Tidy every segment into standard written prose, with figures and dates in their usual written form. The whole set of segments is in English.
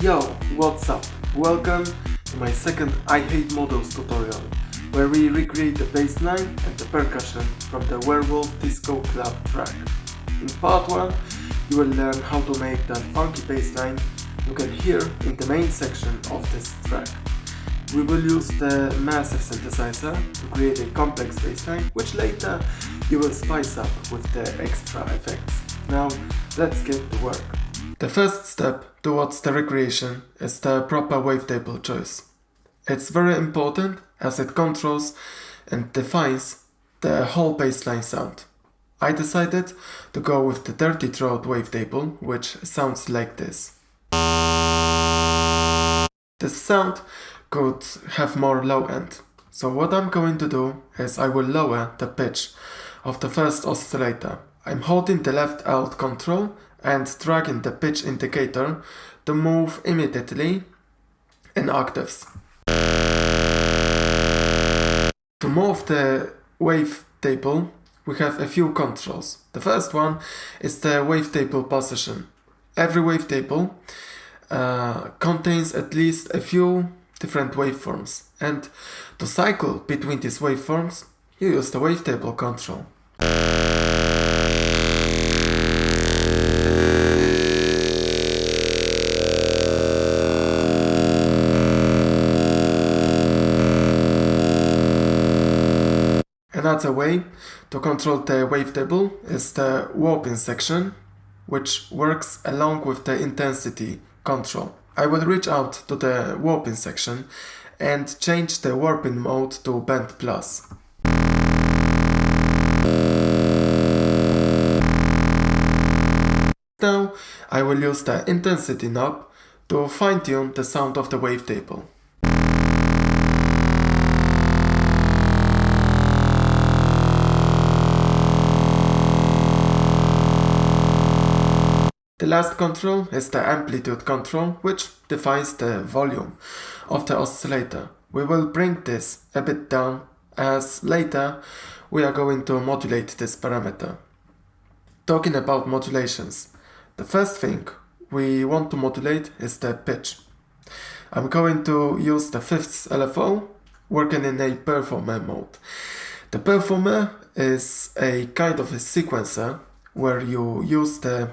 Yo, what's up? Welcome to my second I Hate Models tutorial, where we recreate the bass line and the percussion from the Werewolf Disco Club track. In part 1, you will learn how to make that funky bass line you can hear in the main section of this track. We will use the massive synthesizer to create a complex bass line, which later you will spice up with the extra effects. Now, let's get to work. The first step towards the recreation is the proper wavetable choice. It's very important as it controls and defines the whole bassline sound. I decided to go with the dirty throat wavetable, which sounds like this. This sound could have more low end. So what I'm going to do is I will lower the pitch of the first oscillator. I'm holding the left Alt control and dragging the pitch indicator to move immediately in octaves. To move the wavetable, we have a few controls. The first one is the wavetable position. Every wavetable contains at least a few different waveforms, and to cycle between these waveforms, you use the wavetable control. Another way to control the wavetable is the warping section, which works along with the intensity control. I will reach out to the warping section and change the warping mode to band plus. Now I will use the intensity knob to fine-tune the sound of the wavetable. The last control is the amplitude control, which defines the volume of the oscillator. We will bring this a bit down as later we are going to modulate this parameter. Talking about modulations, the first thing we want to modulate is the pitch. I'm going to use the 5th LFO working in a performer mode. The performer is a kind of a sequencer where you use the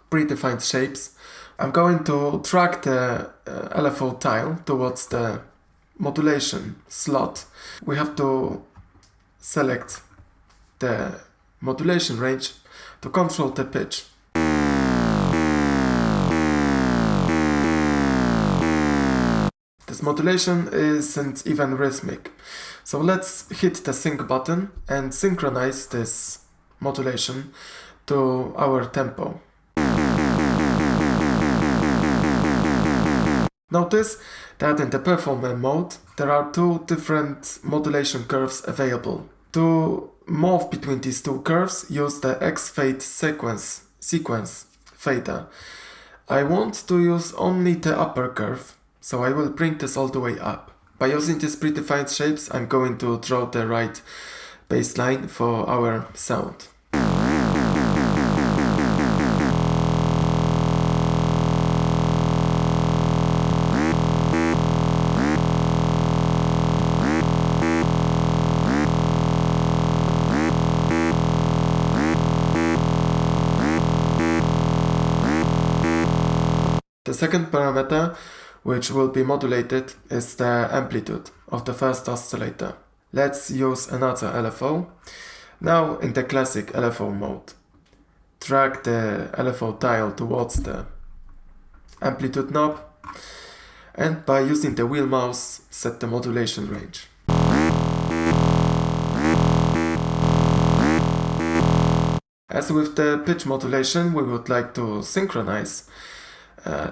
predefined shapes. I'm going to drag the LFO tile towards the modulation slot. We have to select the modulation range to control the pitch. This modulation isn't even rhythmic, so let's hit the sync button and synchronize this modulation to our tempo. Notice that in the performer mode there are two different modulation curves available. To move between these two curves, use the X-Fade sequence fader. I want to use only the upper curve, so I will bring this all the way up. By using these predefined shapes, I'm going to draw the right bass line for our sound. The second parameter which will be modulated is the amplitude of the first oscillator. Let's use another LFO. Now in the classic LFO mode. Drag the LFO tile towards the amplitude knob, and by using the wheel mouse set the modulation range. As with the pitch modulation, we would like to synchronize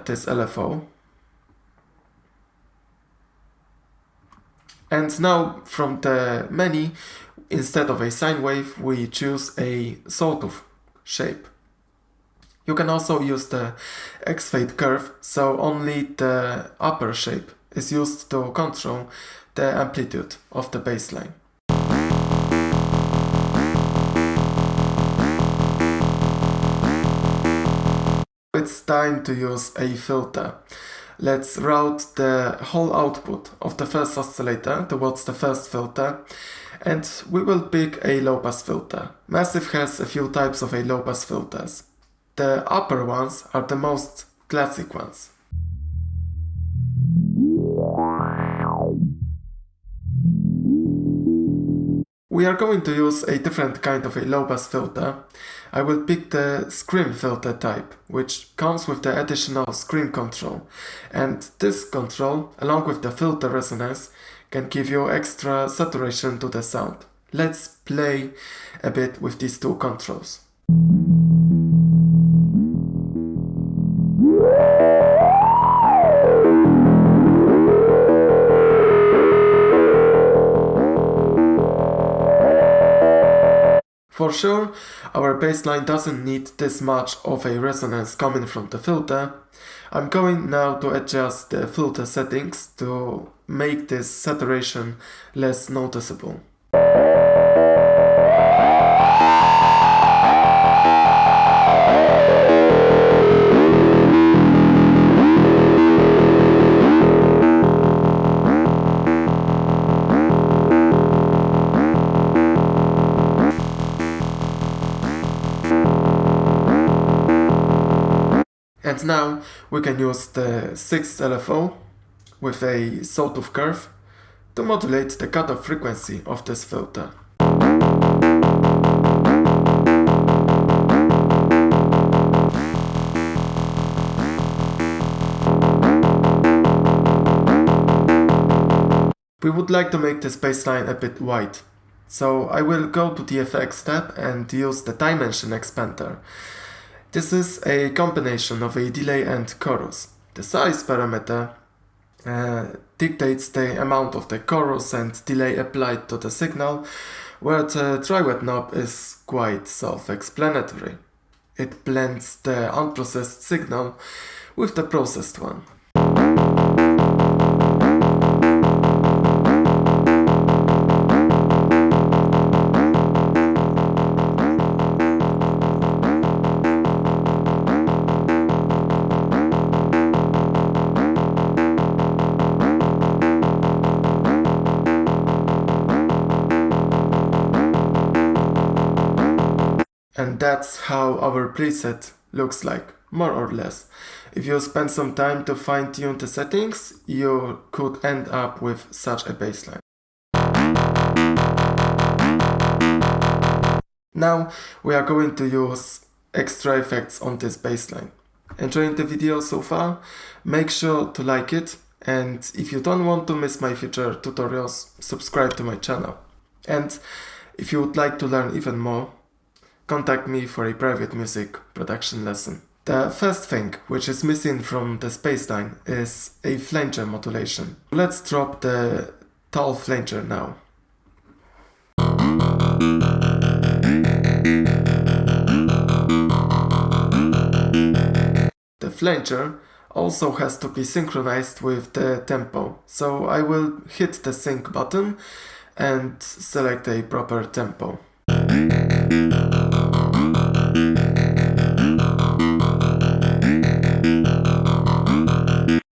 this LFO. And now from the menu, instead of a sine wave, we choose a sawtooth shape. You can also use the X-Fade curve, so only the upper shape is used to control the amplitude of the bassline. It's time to use a filter. Let's route the whole output of the first oscillator towards the first filter, and we will pick a low-pass filter. Massive has a few types of a low-pass filters. The upper ones are the most classic ones. We are going to use a different kind of a low-pass filter. I will pick the scream filter type, which comes with the additional scream control. And this control, along with the filter resonance, can give you extra saturation to the sound. Let's play a bit with these two controls. For sure, our bassline doesn't need this much of a resonance coming from the filter. I'm going now to adjust the filter settings to make this saturation less noticeable. And now we can use the 6th LFO with a sawtooth curve to modulate the cutoff frequency of this filter. We would like to make this bassline a bit wide, so I will go to the FX tab and use the dimension expander. This is a combination of a delay and chorus. The size parameter dictates the amount of the chorus and delay applied to the signal, where the dry wet knob is quite self-explanatory. It blends the unprocessed signal with the processed one. And that's how our preset looks like, more or less. If you spend some time to fine-tune the settings, you could end up with such a bassline. Now we are going to use extra effects on this bassline. Enjoying the video so far? Make sure to like it, and if you don't want to miss my future tutorials, subscribe to my channel. And if you would like to learn even more, contact me for a private music production lesson. The first thing which is missing from the bassline is a flanger modulation. Let's drop the tall flanger now. The flanger also has to be synchronized with the tempo, so I will hit the sync button and select a proper tempo.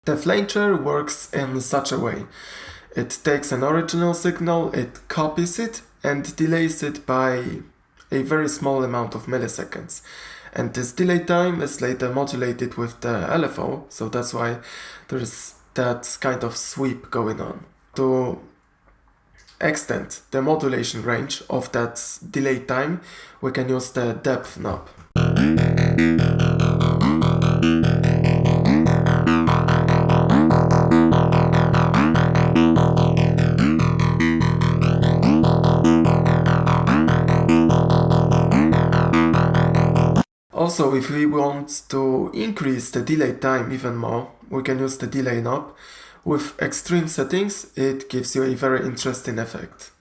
The flanger works in such a way. It takes an original signal, it copies it and delays it by a very small amount of milliseconds. And this delay time is later modulated with the LFO, so that's why there's that kind of sweep going on. To extend the modulation range of that delay time, we can use the depth knob. Also, if we want to increase the delay time even more, we can use the delay knob. With extreme settings, it gives you a very interesting effect.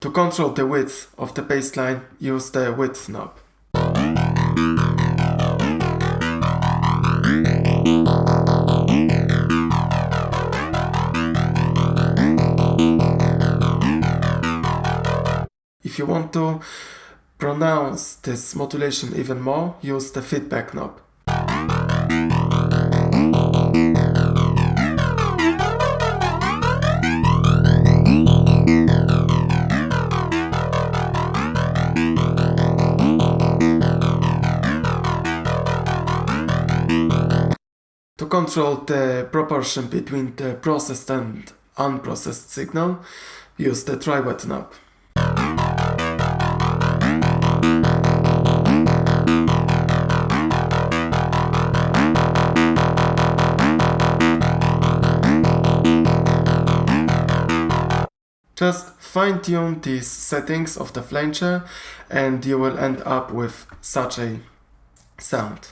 To control the width of the bassline, use the width knob. you want to pronounce this modulation even more, use the feedback knob. To control the proportion between the processed and unprocessed signal, use the triwet knob. Just fine-tune these settings of the flanger and you will end up with such a sound.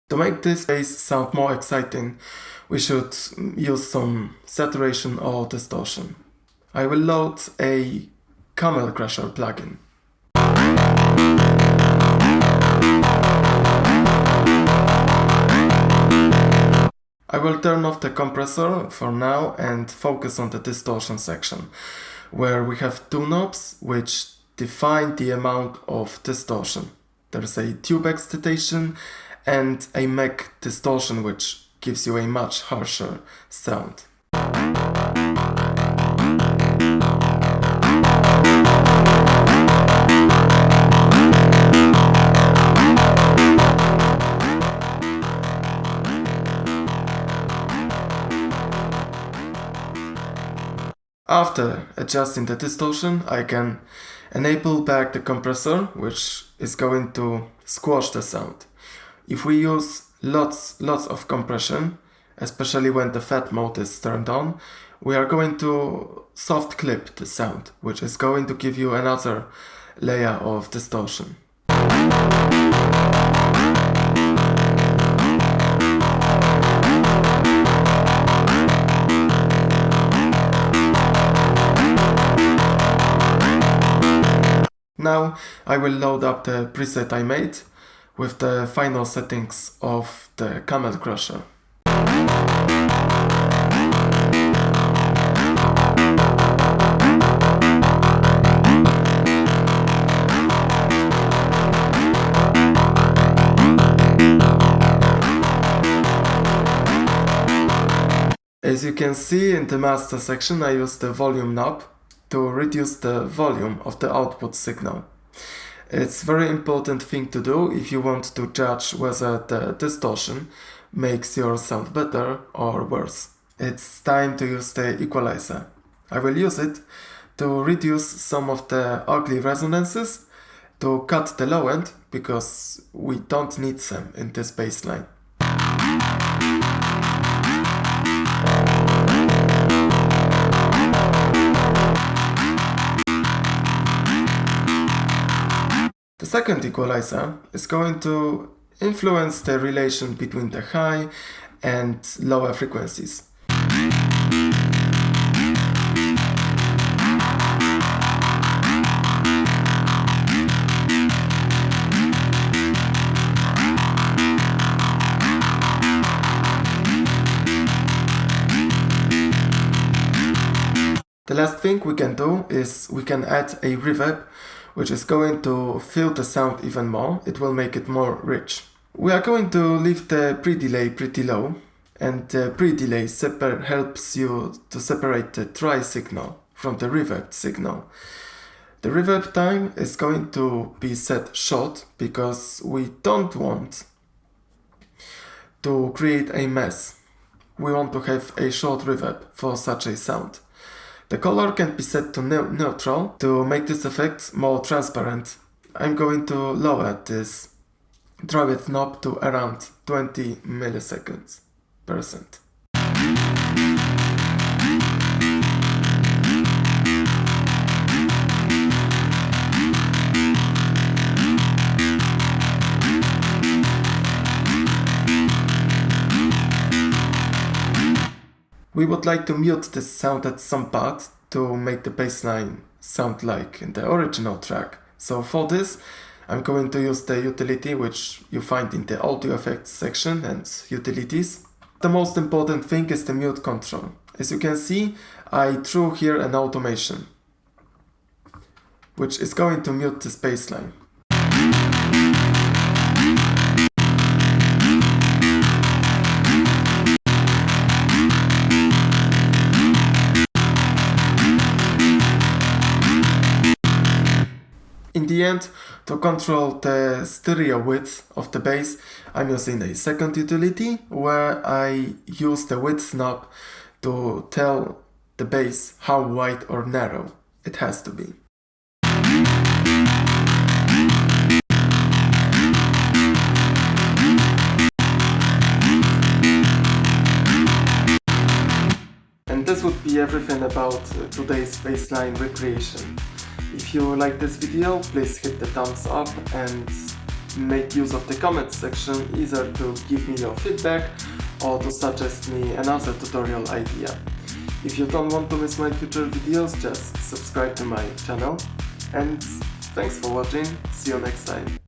To make this bass sound more exciting, we should use some saturation or distortion. I will load a Camel Crusher plugin. I will turn off the compressor for now and focus on the distortion section, where we have two knobs which define the amount of distortion. There's a tube excitation and a Mach distortion which gives you a much harsher sound. After adjusting the distortion, I can enable back the compressor, which is going to squash the sound. If we use lots of compression, especially when the fat mode is turned on, we are going to soft clip the sound, which is going to give you another layer of distortion. Now I will load up the preset I made with the final settings of the Camel Crusher. As you can see in the master section, I use the volume knob to reduce the volume of the output signal. It's a very important thing to do if you want to judge whether the distortion makes your sound better or worse. It's time to use the equalizer. I will use it to reduce some of the ugly resonances, to cut the low end, because we don't need them in this bass line. The second equalizer is going to influence the relation between the high and lower frequencies. The last thing we can do is we can add a reverb, which is going to fill the sound even more. It will make it more rich. We are going to leave the pre-delay pretty low, and the pre-delay helps you to separate the dry signal from the reverb signal. The reverb time is going to be set short because we don't want to create a mess. We want to have a short reverb for such a sound. The color can be set to neutral to make this effect more transparent. I'm going to lower this triwet knob to around 20 milliseconds %. We would like to mute this sound at some part to make the bassline sound like in the original track, So for this, I'm going to use the utility which you find in the audio effects section and utilities. The most important thing is the mute control. As you can see, I threw here an automation, which is going to mute this bassline. In the end, to control the stereo width of the bass, I'm using a second utility where I use the width knob to tell the bass how wide or narrow it has to be. And this would be everything about today's bassline recreation. If you like this video, please hit the thumbs up and make use of the comments section either to give me your feedback or to suggest me another tutorial idea. If you don't want to miss my future videos, just subscribe to my channel. And thanks for watching, see you next time.